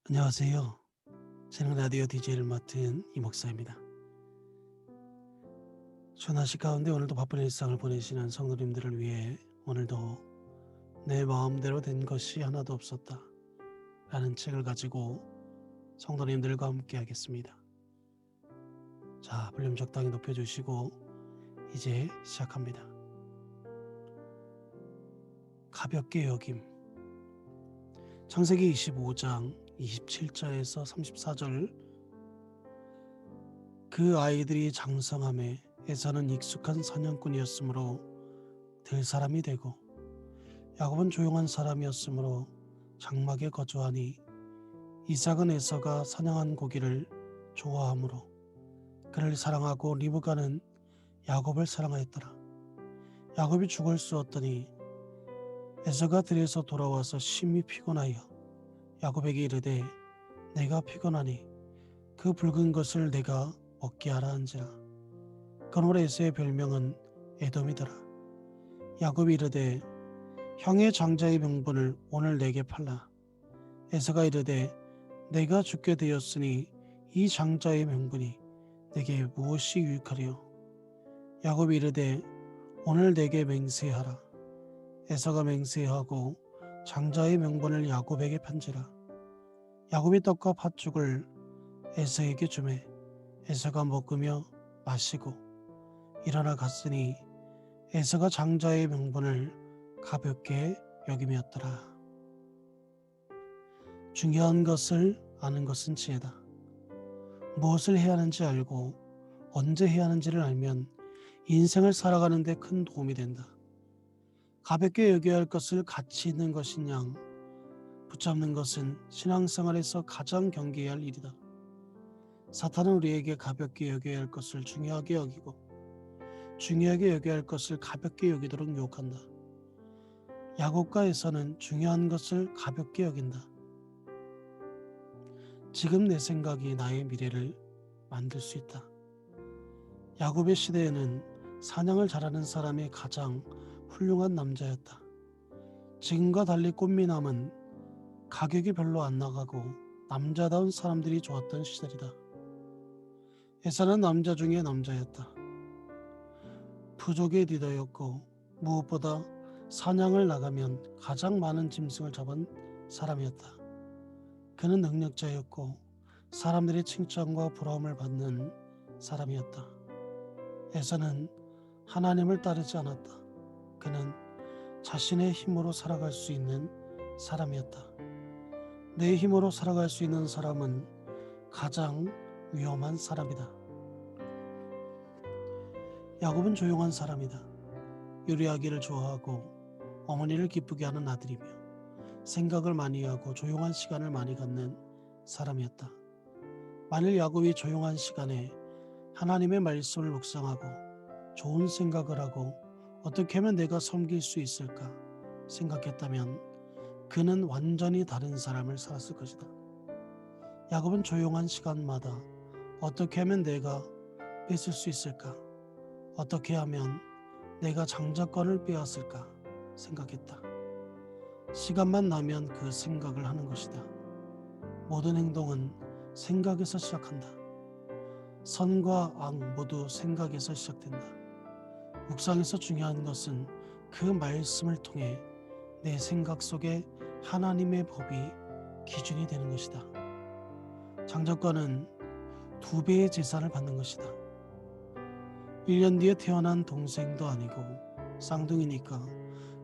안녕하세요. 저는 라디오 DJ를 맡은 이 목사입니다. 전하시 가운데 오늘도 바쁜 일상을 보내시는 성도님들을 위해 오늘도 내 마음대로 된 것이 하나도 없었다 라는 책을 가지고 성도님들과 함께 하겠습니다. 자, 볼륨 적당히 높여주시고 이제 시작합니다. 가볍게 여김. 창세기 25장 27절에서 34절. 그 아이들이 장성함에 에서는 익숙한 사냥꾼이었으므로 될 사람이 되고 야곱은 조용한 사람이었으므로 장막에 거주하니 이삭은 에서가 사냥한 고기를 좋아하므로 그를 사랑하고 리브가는 야곱을 사랑하였더라. 야곱이 죽을 쑤었더니 에서가 들에서 돌아와서 심히 피곤하여 야곱에게 이르되 내가 피곤하니 그 붉은 것을 내가 먹게 하라 한지라. 그러므로 에서의 별명은 에돔이더라. 야곱이 이르되 형의 장자의 명분을 오늘 내게 팔라. 에서가 이르되 내가 죽게 되었으니 이 장자의 명분이 내게 무엇이 유익하리요. 야곱이 이르되 오늘 내게 맹세하라. 에서가 맹세하고 장자의 명분을 야곱에게 판지라. 야곱이 떡과 팥죽을 에서에게 주매 에서가 먹으며 마시고 일어나 갔으니 에서가 장자의 명분을 가볍게 여김이었더라. 중요한 것을 아는 것은 지혜다. 무엇을 해야 하는지 알고 언제 해야 하는지를 알면 인생을 살아가는 데 큰 도움이 된다. 가볍게 여겨야 할 것을 가치 있는 것인 양 붙잡는 것은 신앙생활에서 가장 경계해야 할 일이다. 사탄은 우리에게 가볍게 여겨야 할 것을 중요하게 여기고 중요하게 여겨야 할 것을 가볍게 여기도록 유혹한다. 야곱과 에서는 중요한 것을 가볍게 여긴다. 지금 내 생각이 나의 미래를 만들 수 있다. 야곱의 시대에는 사냥을 잘하는 사람이 가장 훌륭한 남자였다. 지금과 달리 꽃미남은 가격이 별로 안 나가고 남자다운 사람들이 좋았던 시절이다. 에서는 남자 중에 남자였다. 부족의 리더였고 무엇보다 사냥을 나가면 가장 많은 짐승을 잡은 사람이었다. 그는 능력자였고 사람들의 칭찬과 부러움을 받는 사람이었다. 에서는 하나님을 따르지 않았다. 그는 자신의 힘으로 살아갈 수 있는 사람이었다. 내 힘으로 살아갈 수 있는 사람은 가장 위험한 사람이다. 야곱은 조용한 사람이다. 요리하기를 좋아하고 어머니를 기쁘게 하는 아들이며 생각을 많이 하고 조용한 시간을 많이 갖는 사람이었다. 만일 야곱이 조용한 시간에 하나님의 말씀을 묵상하고 좋은 생각을 하고 어떻게 하면 내가 섬길 수 있을까 생각했다면 그는 완전히 다른 삶을 살았을 것이다. 야곱은 조용한 시간마다 어떻게 하면 내가 뺏을 수 있을까? 어떻게 하면 내가 장자권을 빼앗을까 생각했다. 시간만 나면 그 생각을 하는 것이다. 모든 행동은 생각에서 시작한다. 선과 악 모두 생각에서 시작된다. 묵상에서 중요한 것은 그 말씀을 통해 내 생각 속에 하나님의 법이 기준이 되는 것이다. 장자권은 2배의 재산을 받는 것이다. 1년 뒤에 태어난 동생도 아니고 쌍둥이니까,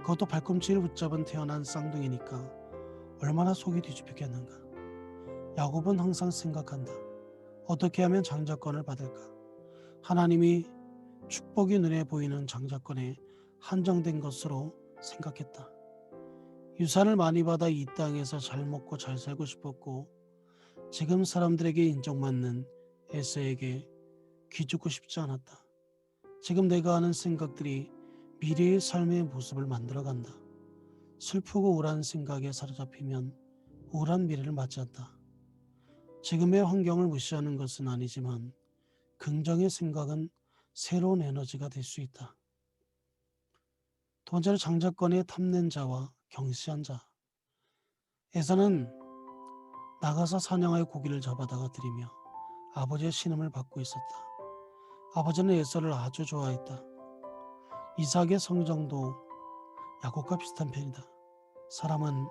그것도 발꿈치를 붙잡은 태어난 쌍둥이니까 얼마나 속이 뒤집히겠는가. 야곱은 항상 생각한다. 어떻게 하면 장자권을 받을까? 하나님이 축복이 눈에 보이는 장자권에 한정된 것으로 생각했다. 유산을 많이 받아 이 땅에서 잘 먹고 잘 살고 싶었고 지금 사람들에게 인정받는 에서에게 기죽고 싶지 않았다. 지금 내가 하는 생각들이 미래의 삶의 모습을 만들어간다. 슬프고 우울한 생각에 사로잡히면 우울한 미래를 맞이한다. 지금의 환경을 무시하는 것은 아니지만 긍정의 생각은 새로운 에너지가 될 수 있다. 두 번째로 장자권에 탐낸 자와 경시한 자. 에서는 나가서 사냥하여 고기를 잡아다가 드리며 아버지의 신음을 받고 있었다. 아버지는 에서를 아주 좋아했다. 이삭의 성정도 야곱과 비슷한 편이다. 사람은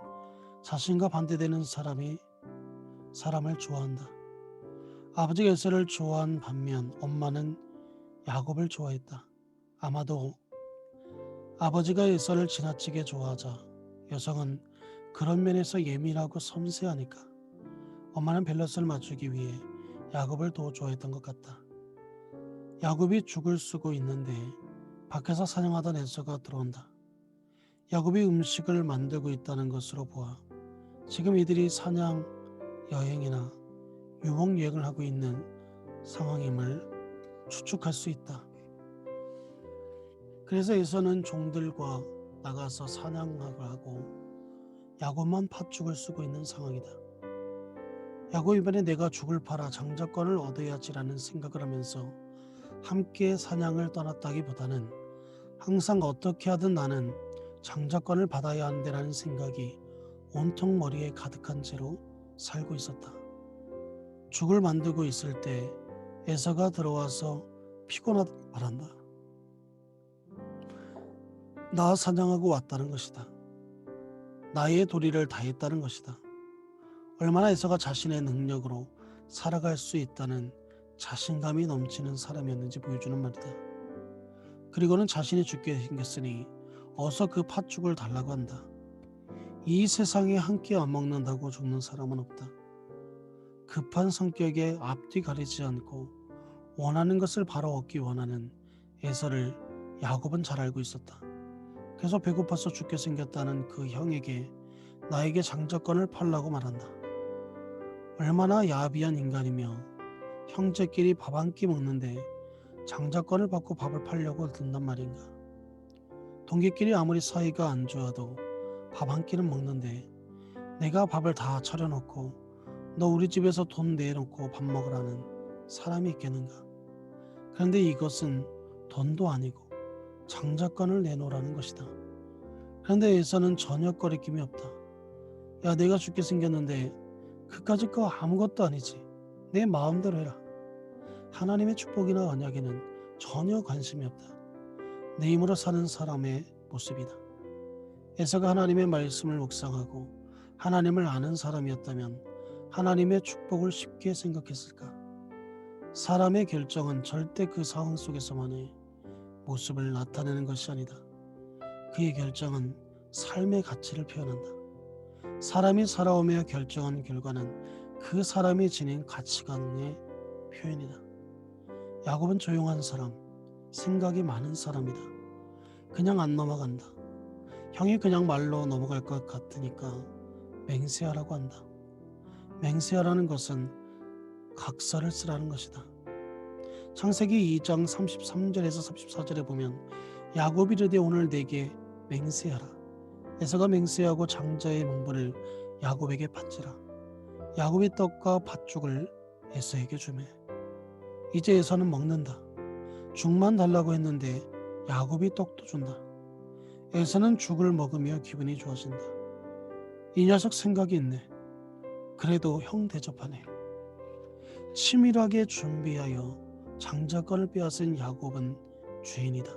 자신과 반대되는 사람이 사람을 좋아한다. 아버지가 에서를 좋아한 반면 엄마는 야곱을 좋아했다. 아마도 아버지가 에서를 지나치게 좋아하자 여성은 그런 면에서 예민하고 섬세하니까 엄마는 밸런스를 맞추기 위해 야곱을 더 좋아했던 것 같다. 야곱이 죽을 쓰고 있는데 밖에서 사냥하던 에서가 들어온다. 야곱이 음식을 만들고 있다는 것으로 보아 지금 이들이 사냥, 여행이나 유목 여행을 하고 있는 상황임을 추측할 수 있다. 그래서 에서는 종들과 나가서 사냥을 하고 야곱만 팥죽을 쓰고 있는 상황이다. 야곱 이번에 내가 죽을 팔아 장자권을 얻어야지라는 생각을 하면서 함께 사냥을 떠났다기보다는 항상 어떻게 하든 나는 장자권을 받아야 한다는 생각이 온통 머리에 가득한 채로 살고 있었다. 죽을 만들고 있을 때 에서가 들어와서 피곤하다 말한다. 나 사냥하고 왔다는 것이다. 나의 도리를 다했다는 것이다. 얼마나 에서가 자신의 능력으로 살아갈 수 있다는 자신감이 넘치는 사람이었는지 보여주는 말이다. 그리고는 자신이 죽게 생겼으니 어서 그 팥죽을 달라고 한다. 이 세상에 한 끼 안 먹는다고 죽는 사람은 없다. 급한 성격에 앞뒤 가리지 않고 원하는 것을 바로 얻기 원하는 에서를 야곱은 잘 알고 있었다. 그래서 배고파서 죽게 생겼다는 그 형에게 나에게 장자권을 팔라고 말한다. 얼마나 야비한 인간이며 형제끼리 밥 한 끼 먹는데 장자권을 받고 밥을 팔려고 든단 말인가. 동기끼리 아무리 사이가 안 좋아도 밥 한 끼는 먹는데 내가 밥을 다 차려놓고 너 우리 집에서 돈 내놓고 밥 먹으라는 사람이 있겠는가. 그런데 이것은 돈도 아니고 장자권을 내놓으라는 것이다. 그런데 에서는 전혀 거리낌이 없다. 야, 내가 죽게 생겼는데 그까짓 거 아무것도 아니지. 내 마음대로 해라. 하나님의 축복이나 언약에는 전혀 관심이 없다. 내 힘으로 사는 사람의 모습이다. 에서가 하나님의 말씀을 묵상하고 하나님을 아는 사람이었다면 하나님의 축복을 쉽게 생각했을까? 사람의 결정은 절대 그 상황 속에서만의 모습을 나타내는 것이 아니다. 그의 결정은 삶의 가치를 표현한다. 사람이 살아오며 결정한 결과는 그 사람이 지닌 가치관의 표현이다. 야곱은 조용한 사람, 생각이 많은 사람이다. 그냥 안 넘어간다. 형이 그냥 말로 넘어갈 것 같으니까 맹세하라고 한다. 맹세하라는 것은 각서를 쓰라는 것이다. 창세기 2장 33절에서 34절에 보면 야곱이 이르되 오늘 내게 맹세하라. 에서가 맹세하고 장자의 명분을 야곱에게 바치라. 야곱이 떡과 팥죽을 에서에게 주매. 이제 에서는 먹는다. 죽만 달라고 했는데 야곱이 떡도 준다. 에서는 죽을 먹으며 기분이 좋아진다. 이 녀석 생각이 있네. 그래도 형 대접하네. 치밀하게 준비하여 장자권을 빼앗은 야곱은 죄인이다.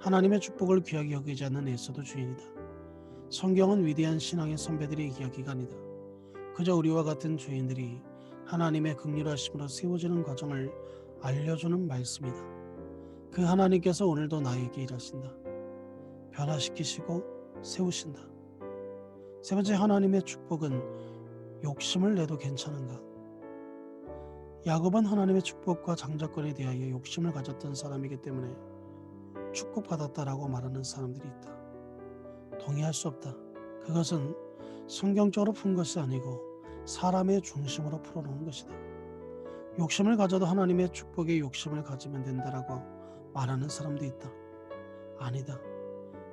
하나님의 축복을 귀하게 여기지 않는 에서도 죄인이다. 성경은 위대한 신앙의 선배들의 이야기가 아니다. 그저 우리와 같은 죄인들이 하나님의 긍휼하심으로 세워지는 과정을 알려주는 말씀이다. 그 하나님께서 오늘도 나에게 일하신다. 변화시키시고 세우신다. 세 번째, 하나님의 축복은 욕심을 내도 괜찮은가? 야곱은 하나님의 축복과 장자권에 대하여 욕심을 가졌던 사람이기 때문에 축복받았다라고 말하는 사람들이 있다. 동의할 수 없다. 그것은 성경적으로 푼 것이 아니고 사람의 중심으로 풀어놓은 것이다. 욕심을 가져도 하나님의 축복에 욕심을 가지면 된다라고 말하는 사람도 있다. 아니다.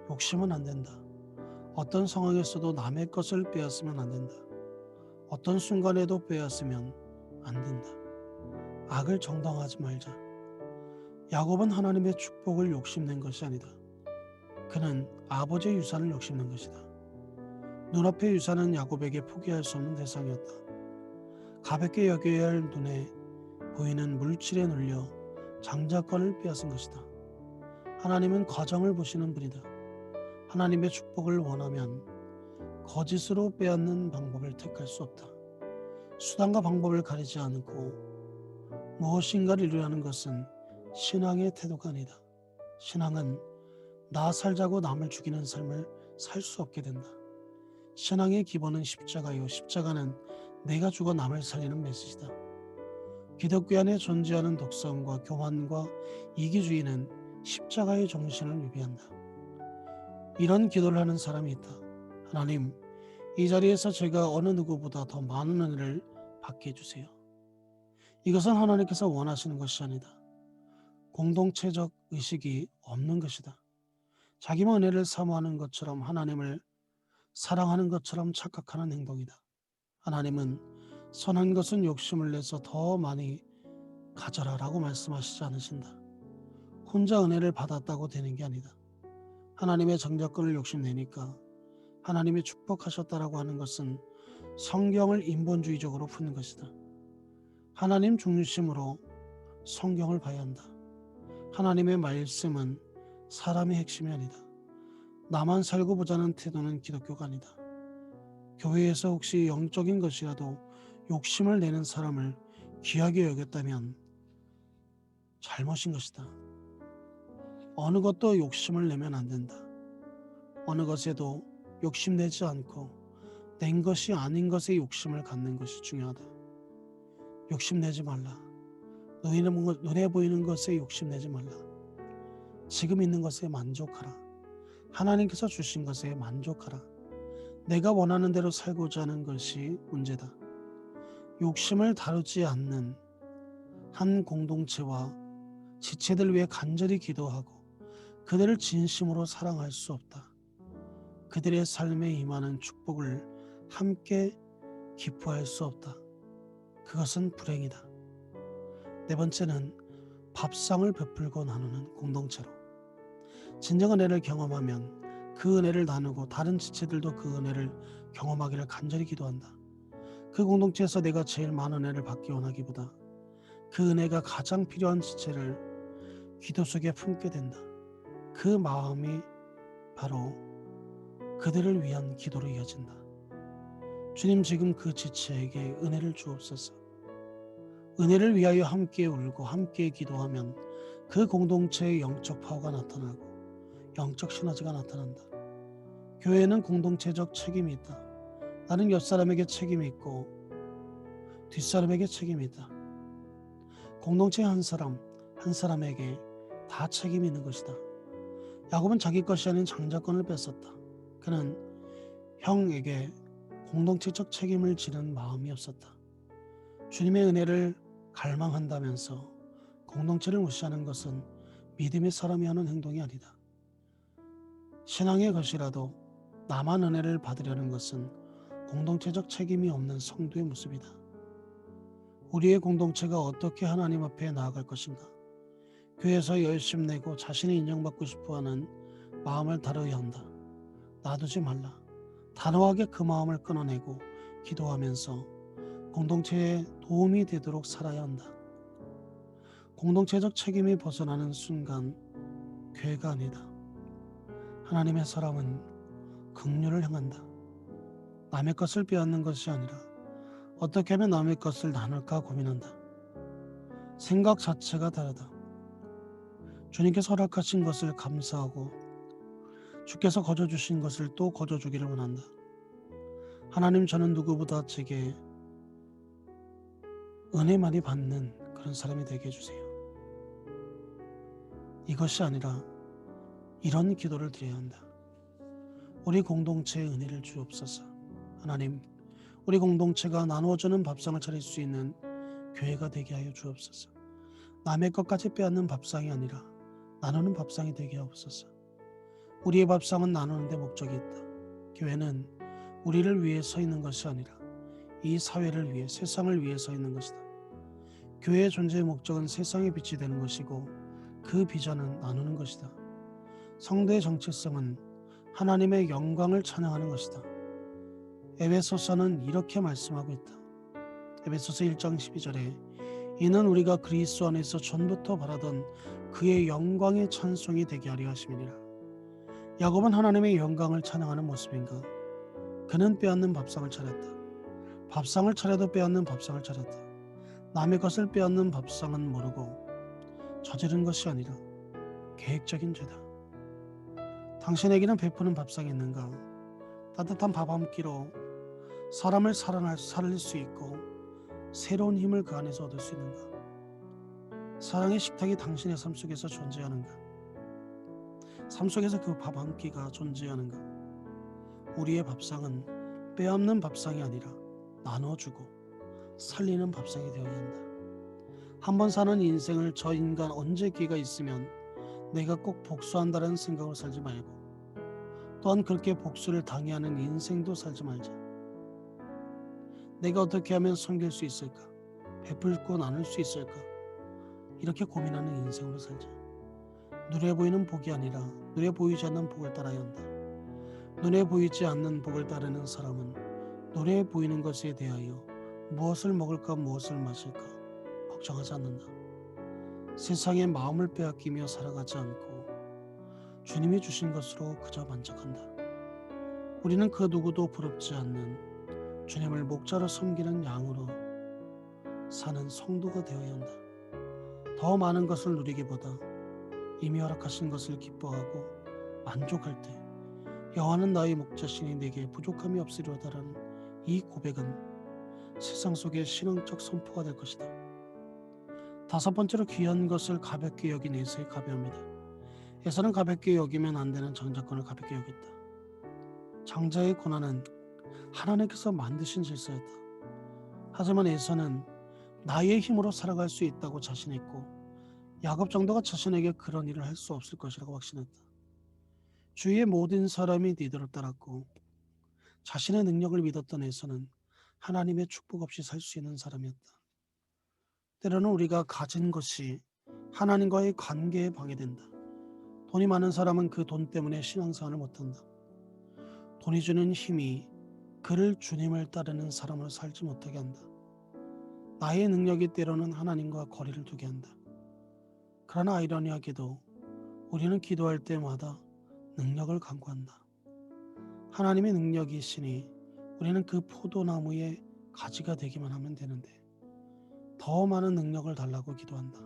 욕심은 안 된다. 어떤 상황에서도 남의 것을 빼앗으면 안 된다. 어떤 순간에도 빼앗으면 안 된다. 악을 정당화하지 말자. 야곱은 하나님의 축복을 욕심낸 것이 아니다. 그는 아버지의 유산을 욕심낸 것이다. 눈앞의 유산은 야곱에게 포기할 수 없는 대상이었다. 가볍게 여겨야 할 눈에 보이는 물질에 눌려 장자권을 빼앗은 것이다. 하나님은 과정을 보시는 분이다. 하나님의 축복을 원하면 거짓으로 빼앗는 방법을 택할 수 없다. 수단과 방법을 가리지 않고 무엇인가를 이루려는 것은 신앙의 태도가 아니다. 신앙은 나 살자고 남을 죽이는 삶을 살 수 없게 된다. 신앙의 기본은 십자가요. 십자가는 내가 죽어 남을 살리는 메시지다. 기독교 안에 존재하는 독선과 교만과 이기주의는 십자가의 정신을 위배한다. 이런 기도를 하는 사람이 있다. 하나님, 이 자리에서 제가 어느 누구보다 더 많은 은혜를 받게 해주세요. 이것은 하나님께서 원하시는 것이 아니다. 공동체적 의식이 없는 것이다. 자기만 은혜를 사모하는 것처럼 하나님을 사랑하는 것처럼 착각하는 행동이다. 하나님은 선한 것은 욕심을 내서 더 많이 가져라 라고 말씀하시지 않으신다. 혼자 은혜를 받았다고 되는 게 아니다. 하나님의 정죄권을 욕심내니까 하나님이 축복하셨다라고 하는 것은 성경을 인본주의적으로 푸는 것이다. 하나님 중심으로 성경을 봐야 한다. 하나님의 말씀은 사람의 핵심이 아니다. 나만 살고 보자는 태도는 기독교가 아니다. 교회에서 혹시 영적인 것이라도 욕심을 내는 사람을 귀하게 여겼다면 잘못인 것이다. 어느 것도 욕심을 내면 안 된다. 어느 것에도 욕심내지 않고 낸 것이 아닌 것에 욕심을 갖는 것이 중요하다. 욕심내지 말라. 눈에 보이는 것에 욕심내지 말라. 지금 있는 것에 만족하라. 하나님께서 주신 것에 만족하라. 내가 원하는 대로 살고자 하는 것이 문제다. 욕심을 다루지 않는 한 공동체와 지체들 위해 간절히 기도하고 그들을 진심으로 사랑할 수 없다. 그들의 삶에 임하는 축복을 함께 기뻐할 수 없다. 그것은 불행이다. 네 번째는 밥상을 베풀고 나누는 공동체로. 진정한 은혜를 경험하면 그 은혜를 나누고 다른 지체들도 그 은혜를 경험하기를 간절히 기도한다. 그 공동체에서 내가 제일 많은 은혜를 받기 원하기보다 그 은혜가 가장 필요한 지체를 기도 속에 품게 된다. 그 마음이 바로 그들을 위한 기도로 이어진다. 주님, 지금 그 지체에게 은혜를 주옵소서. 은혜를 위하여 함께 울고 함께 기도하면 그 공동체의 영적 파워가 나타나고 영적 시너지가 나타난다. 교회에는 공동체적 책임이 있다. 나는 옆 사람에게 책임이 있고 뒷사람에게 책임이 있다. 공동체 한 사람에게 다 책임이 있는 것이다. 야곱은 자기 것이 아닌 장자권을 뺏었다. 그는 형에게 공동체적 책임을 지는 마음이 없었다. 주님의 은혜를 갈망한다면서 공동체를 무시하는 것은 믿음의 사람이 하는 행동이 아니다. 신앙의 것이라도 나만 은혜를 받으려는 것은 공동체적 책임이 없는 성도의 모습이다. 우리의 공동체가 어떻게 하나님 앞에 나아갈 것인가? 교회에서 열심 내고 자신이 인정받고 싶어하는 마음을 다뤄야 한다. 놔두지 말라. 단호하게 그 마음을 끊어내고 기도하면서 공동체에 도움이 되도록 살아야 한다. 공동체적 책임이 벗어나는 순간 교회가 아니다. 하나님의 사람은 긍휼을 향한다. 남의 것을 빼앗는 것이 아니라 어떻게 하면 남의 것을 나눌까 고민한다. 생각 자체가 다르다. 주님께서 허락하신 것을 감사하고 주께서 거저주신 것을 또 거저주기를 원한다. 하나님, 저는 누구보다 제게 은혜 많이 받는 그런 사람이 되게 해주세요. 이것이 아니라 이런 기도를 드려야 한다. 우리 공동체에 은혜를 주옵소서. 하나님, 우리 공동체가 나누어주는 밥상을 차릴 수 있는 교회가 되게 하여 주옵소서. 남의 것까지 빼앗는 밥상이 아니라 나누는 밥상이 되게 하옵소서. 우리의 밥상은 나누는 데 목적이 있다. 교회는 우리를 위해 서 있는 것이 아니라 이 사회를 위해, 세상을 위해 서 있는 것이다. 교회의 존재의 목적은 세상의 빛이 되는 것이고 그 비전은 나누는 것이다. 성도의 정체성은 하나님의 영광을 찬양하는 것이다. 에베소서는 이렇게 말씀하고 있다. 에베소서 1장 12절에 이는 우리가 그리스도 안에서 전부터 바라던 그의 영광의 찬송이 되게 하려 하심이니라. 야곱은 하나님의 영광을 찬양하는 모습인가? 그는 빼앗는 밥상을 차렸다. 밥상을 차려도 빼앗는 밥상을 차렸다. 남의 것을 빼앗는 밥상은 모르고 저지른 것이 아니라 계획적인 죄다. 당신에게는 베푸는 밥상이 있는가? 따뜻한 밥 한 끼로 사람을 살릴 수 있고 새로운 힘을 그 안에서 얻을 수 있는가? 사랑의 식탁이 당신의 삶 속에서 존재하는가? 삶 속에서 그 밥 한 끼가 존재하는가? 우리의 밥상은 빼앗는 밥상이 아니라 나눠주고 살리는 밥상이 되어야 한다. 한 번 사는 인생을 저 인간 언제 기회가 있으면 내가 꼭 복수한다는 생각으로 살지 말고 또한 그렇게 복수를 당해야 하는 인생도 살지 말자. 내가 어떻게 하면 섬길 수 있을까? 베풀고 나눌 수 있을까? 이렇게 고민하는 인생으로 살자. 눈에 보이는 복이 아니라 눈에 보이지 않는 복을 따라야 한다. 눈에 보이지 않는 복을 따르는 사람은 눈에 보이는 것에 대하여 무엇을 먹을까 무엇을 마실까 걱정하지 않는다. 세상에 마음을 빼앗기며 살아가지 않고 주님이 주신 것으로 그저 만족한다. 우리는 그 누구도 부럽지 않는 주님을 목자로 섬기는 양으로 사는 성도가 되어야 한다. 더 많은 것을 누리기보다 이미 허락하신 것을 기뻐하고 만족할 때 여호와는 나의 목자시니 내게 부족함이 없으리로다라는 이 고백은 세상 속의 신앙적 선포가 될 것이다. 다섯 번째로 귀한 것을 가볍게 여긴 에서의 가벼움이다. 에서는 가볍게 여기면 안 되는 장자권을 가볍게 여겼다. 장자의 고난은 하나님께서 만드신 질서였다. 하지만 에서는 나의 힘으로 살아갈 수 있다고 자신했고 야곱 정도가 자신에게 그런 일을 할 수 없을 것이라고 확신했다. 주위의 모든 사람이 니들을 따랐고 자신의 능력을 믿었던 에서는 하나님의 축복 없이 살 수 있는 사람이었다. 때로는 우리가 가진 것이 하나님과의 관계에 방해된다. 돈이 많은 사람은 그 돈 때문에 신앙생활을 못한다. 돈이 주는 힘이 그를 주님을 따르는 사람으로 살지 못하게 한다. 나의 능력이 때로는 하나님과 거리를 두게 한다. 그러나 아이러니하게도 우리는 기도할 때마다 능력을 간구한다. 하나님의 능력이 있으니 우리는 그 포도나무의 가지가 되기만 하면 되는데 더 많은 능력을 달라고 기도한다.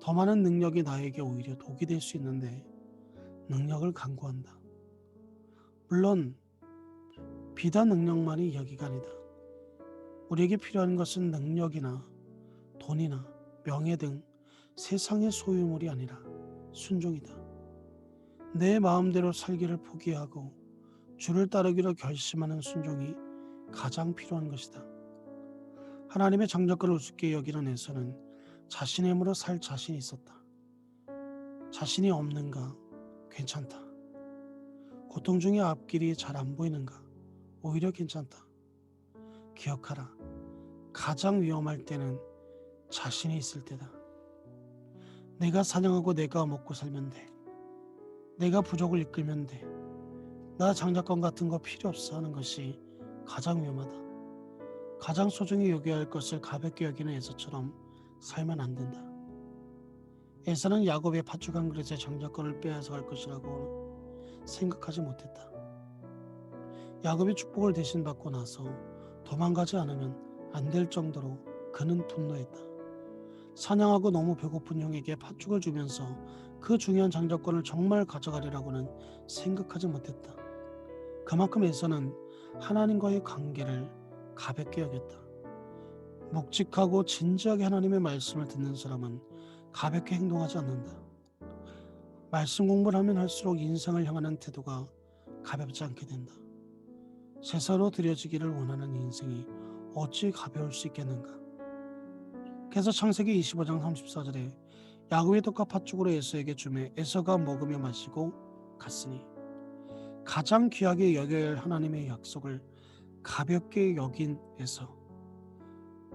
더 많은 능력이 나에게 오히려 독이 될 수 있는데 능력을 간구한다. 물론 비단 능력만이 이야기가 아니다. 우리에게 필요한 것은 능력이나 돈이나 명예 등 세상의 소유물이 아니라 순종이다. 내 마음대로 살기를 포기하고 주를 따르기로 결심하는 순종이 가장 필요한 것이다. 하나님의 장자권을 우습게 여기는 에서는 자신의 힘으로 살 자신이 있었다. 자신이 없는가? 괜찮다. 고통 중에 앞길이 잘 안 보이는가? 오히려 괜찮다. 기억하라. 가장 위험할 때는 자신이 있을 때다. 내가 사냥하고 내가 먹고 살면 돼. 내가 부족을 이끌면 돼. 나 장자권 같은 거 필요 없어 하는 것이 가장 위험하다. 가장 소중히 여겨야 할 것을 가볍게 여기는 에서처럼 살면 안 된다. 에서는 야곱의 팥죽 한 그릇의 장자권을 빼앗아갈 것이라고 생각하지 못했다. 야곱이 축복을 대신 받고 나서 도망가지 않으면 안 될 정도로 그는 분노했다. 사냥하고 너무 배고픈 형에게 팥죽을 주면서 그 중요한 장자권을 정말 가져가리라고는 생각하지 못했다. 그만큼 에서는 하나님과의 관계를 가볍게 여겼다. 묵직하고 진지하게 하나님의 말씀을 듣는 사람은 가볍게 행동하지 않는다. 말씀 공부를 하면 할수록 인생을 향하는 태도가 가볍지 않게 된다. 제사로 드려지기를 원하는 인생이 어찌 가벼울 수 있겠는가. 그래서 창세기 25장 34절에 야곱의 떡과 팥죽으로 에서에게 주매 에서가 먹으며 마시고 갔으니 가장 귀하게 여겨야 할 하나님의 약속을 가볍게 여긴 에서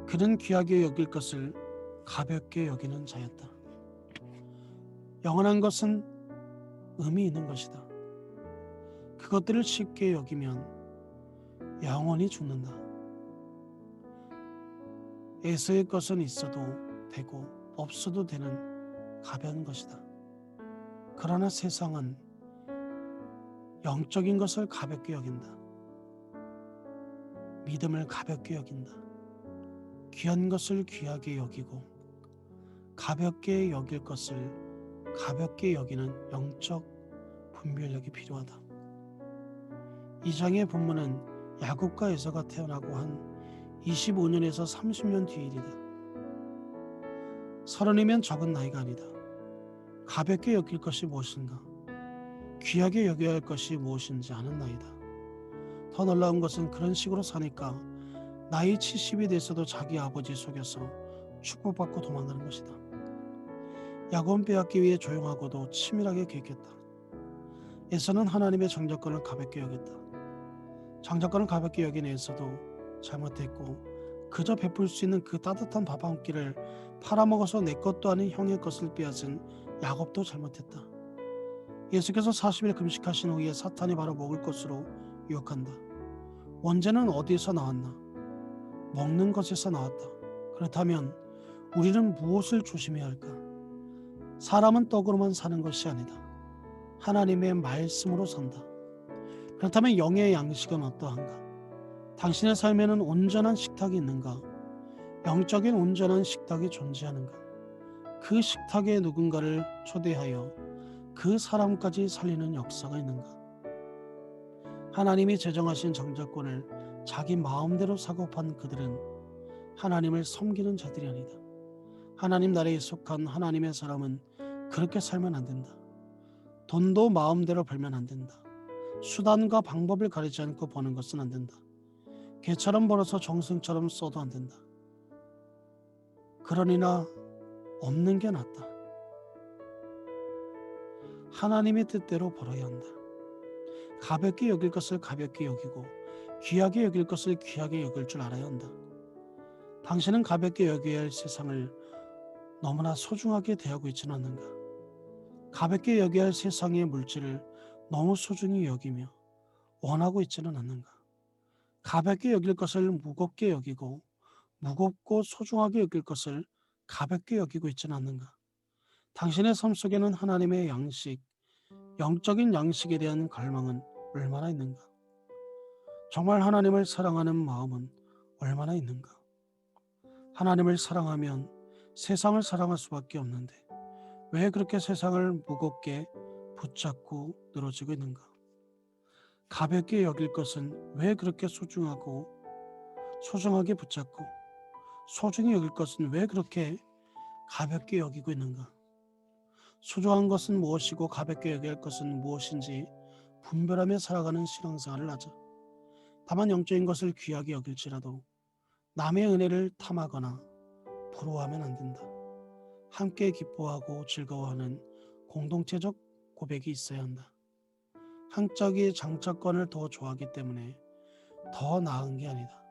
그는 귀하게 여길 것을 가볍게 여기는 자였다. 영원한 것은 의미 있는 것이다. 그것들을 쉽게 여기면 영원히 죽는다. 에서의 것은 있어도 되고 없어도 되는 가벼운 것이다. 그러나 세상은 영적인 것을 가볍게 여긴다. 믿음을 가볍게 여긴다. 귀한 것을 귀하게 여기고 가볍게 여길 것을 가볍게 여기는 영적 분별력이 필요하다. 이 장의 본문은 야곱과 에서가 태어나고 한 25년에서 30년 뒤 일이다. 30이면 적은 나이가 아니다. 가볍게 여길 것이 무엇인가? 귀하게 여겨야 할 것이 무엇인지 아는 나이다. 더 놀라운 것은 그런 식으로 사니까 나이 70이 돼서도 자기 아버지 속여서 축복받고 도망가는 것이다. 야곱은 빼앗기 위해 조용하고도 치밀하게 계획했다. 에서는 하나님의 정죄권을 가볍게 여겼다. 정죄권을 가볍게 여긴 에서도 잘못했고 그저 베풀 수 있는 그 따뜻한 밥 한 끼를 팔아먹어서 내 것도 아닌 형의 것을 빼앗은 야곱도 잘못했다. 예수께서 40일 금식하신 후에 사탄이 바로 먹을 것으로 유혹한다. 원죄는 어디에서 나왔나? 먹는 것에서 나왔다. 그렇다면 우리는 무엇을 조심해야 할까? 사람은 떡으로만 사는 것이 아니다. 하나님의 말씀으로 산다. 그렇다면 영의 양식은 어떠한가? 당신의 삶에는 온전한 식탁이 있는가? 영적인 온전한 식탁이 존재하는가? 그 식탁에 누군가를 초대하여 그 사람까지 살리는 역사가 있는가? 하나님이 제정하신 정죄권을 자기 마음대로 사고판 그들은 하나님을 섬기는 자들이 아니다. 하나님 나라에 속한 하나님의 사람은 그렇게 살면 안 된다. 돈도 마음대로 벌면 안 된다. 수단과 방법을 가리지 않고 버는 것은 안 된다. 개처럼 벌어서 정승처럼 써도 안 된다. 그러니나 없는 게 낫다. 하나님의 뜻대로 벌어야 한다. 가볍게 여길 것을 가볍게 여기고 귀하게 여길 것을 귀하게 여길 줄 알아야 한다. 당신은 가볍게 여겨야 할 세상을 너무나 소중하게 대하고 있지는 않는가? 가볍게 여겨야 할 세상의 물질을 너무 소중히 여기며 원하고 있지는 않는가? 가볍게 여길 것을 무겁게 여기고 무겁고 소중하게 여길 것을 가볍게 여기고 있지는 않는가? 당신의 삶 속에는 하나님의 양식, 영적인 양식에 대한 갈망은 얼마나 있는가? 정말 하나님을 사랑하는 마음은 얼마나 있는가? 하나님을 사랑하면 세상을 사랑할 수밖에 없는데 왜 그렇게 세상을 무겁게 붙잡고 늘어지고 있는가? 가볍게 여길 것은 왜 그렇게 소중하게 붙잡고 소중히 여길 것은 왜 그렇게 가볍게 여기고 있는가? 소중한 것은 무엇이고 가볍게 여겨야 할 것은 무엇인지 분별하며 살아가는 신앙생활을 하자. 다만 영적인 것을 귀하게 여길지라도 남의 은혜를 탐하거나 부러워하면 안 된다. 함께 기뻐하고 즐거워하는 공동체적 고백이 있어야 한다. 한짝이 장차권을 더 좋아하기 때문에 더 나은 게 아니다.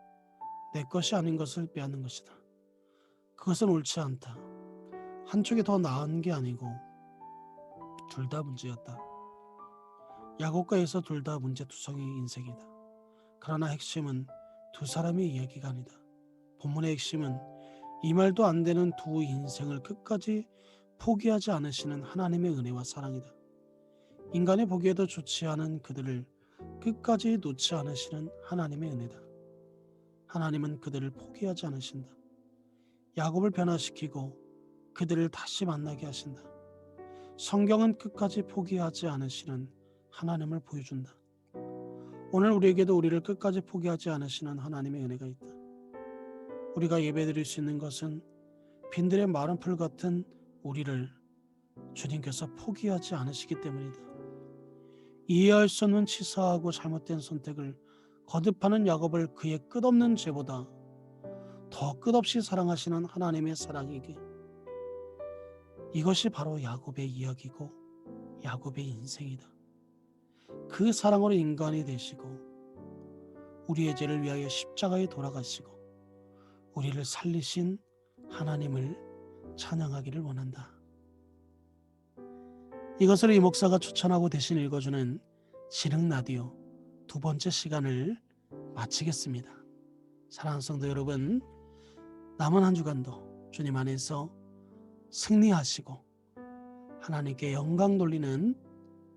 내 것이 아닌 것을 빼앗는 것이다. 그것은 옳지 않다. 한쪽이 더 나은 게 아니고 둘 다 문제였다. 야곱과 에서 둘 다 문제투성이 인생이다. 그러나 핵심은 두 사람의 이야기가 아니다. 본문의 핵심은 이 말도 안 되는 두 인생을 끝까지 포기하지 않으시는 하나님의 은혜와 사랑이다. 인간이 보기에도 좋지 않은 그들을 끝까지 놓지 않으시는 하나님의 은혜다. 하나님은 그들을 포기하지 않으신다. 야곱을 변화시키고 그들을 다시 만나게 하신다. 성경은 끝까지 포기하지 않으시는 하나님을 보여준다. 오늘 우리에게도 우리를 끝까지 포기하지 않으시는 하나님의 은혜가 있다. 우리가 예배드릴 수 있는 것은 빈들의 마른 풀 같은 우리를 주님께서 포기하지 않으시기 때문이다. 이해할 수 없는 치사하고 잘못된 선택을 거듭하는 야곱을 그의 끝없는 죄보다 더 끝없이 사랑하시는 하나님의 사랑이기에 이것이 바로 야곱의 이야기고 야곱의 인생이다. 그 사랑으로 인간이 되시고 우리의 죄를 위하여 십자가에 돌아가시고 우리를 살리신 하나님을 찬양하기를 원한다. 이것을 이 목사가 추천하고 대신 읽어주는 진흥 라디오 두 번째 시간을 마치겠습니다. 사랑하는 성도 여러분, 남은 한 주간도 주님 안에서 승리하시고 하나님께 영광 돌리는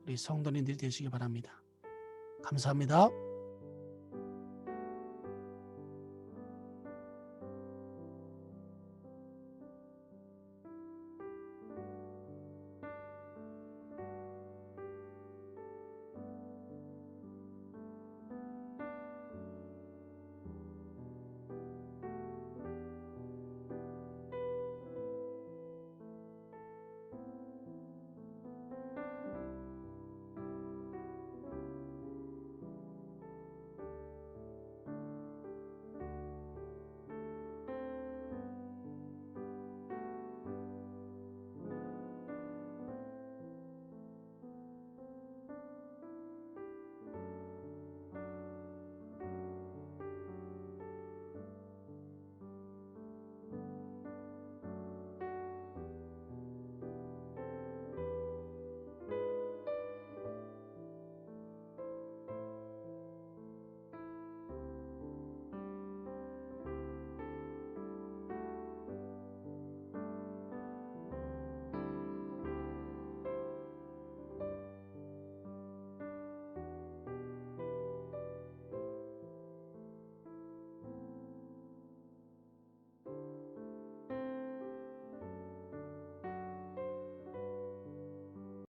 우리 성도님들이 되시기 바랍니다. 감사합니다.